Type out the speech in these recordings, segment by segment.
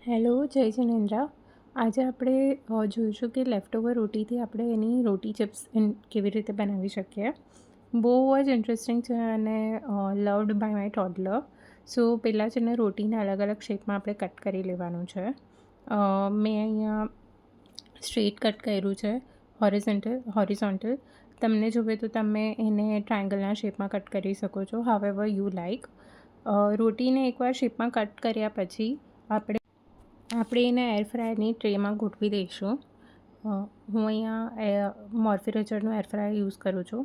Hello, જય જિનેન્દ્ર. આજે આપણે જોઈશું કે લેફ્ટઓવર રોટીથી આપણે એની રોટી ચિપ્સ કેવી રીતે બનાવી શકીએ. બહુ જ ઇન્ટરેસ્ટિંગ છે અને લવડ બાય માય ટોડલર. સો પહેલાં છે ને રોટીને અલગ અલગ શેપમાં આપણે કટ કરી લેવાનું છે. મેં અહીંયા સ્ટ્રેટ કટ કર્યું છે, હોરિઝોન્ટલ. તમને જોવે તો તમે એને ટ્રાયંગલના શેપમાં કટ કરી શકો છો, હાવેવર યુ લાઈક. રોટીને એકવાર શેપમાં કટ કર્યા પછી આપણે એને એર ફ્રાયરની ટ્રેમાં ગોઠવી દઈશું. હું અહીંયા મોર્ફી રચરનું એર ફ્રાયર યુઝ કરું છું.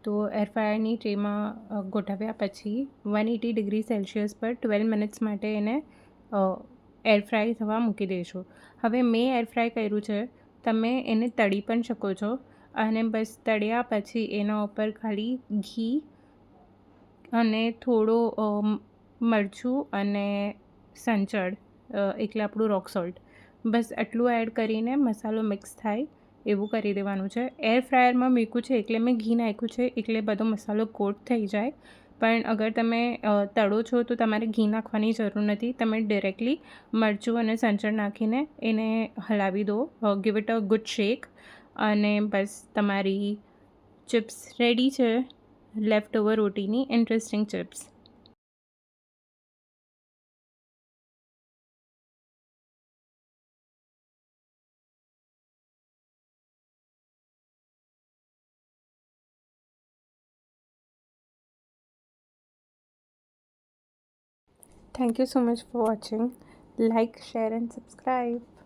તો એર ફ્રાયરની ટ્રેમાં ગોઠવ્યા પછી 180°C પર 12 મિનિટ્સ માટે એને એર ફ્રાય થવા મૂકી દઈશું. હવે મેં એર ફ્રાય કર્યું છે, તમે એને તળી પણ શકો છો. અને બસ તળ્યા પછી એના ઉપર ખાલી ઘી અને થોડો મરચું અને સંચળ, એટલે આપણું રોક સોલ્ટ, બસ આટલું એડ કરીને મસાલો મિક્સ થાય એવું કરી દેવાનું છે. એર ફ્રાયરમાં મૂક્યું છે એટલે મેં ઘી નાખ્યું છે, એટલે બધો મસાલો કોટ થઈ જાય. પણ અગર તમે તળો છો તો તમારે ઘી નાખવાની જરૂર નથી. તમે ડિરેક્ટલી મરચું અને સંચળ નાખીને એને હલાવી દો, give it a good shake, અને બસ તમારી ચિપ્સ રેડી છે, લેફ્ટ ઓવર રોટીની interesting chips. Thank you so much for watching. Like, share and subscribe.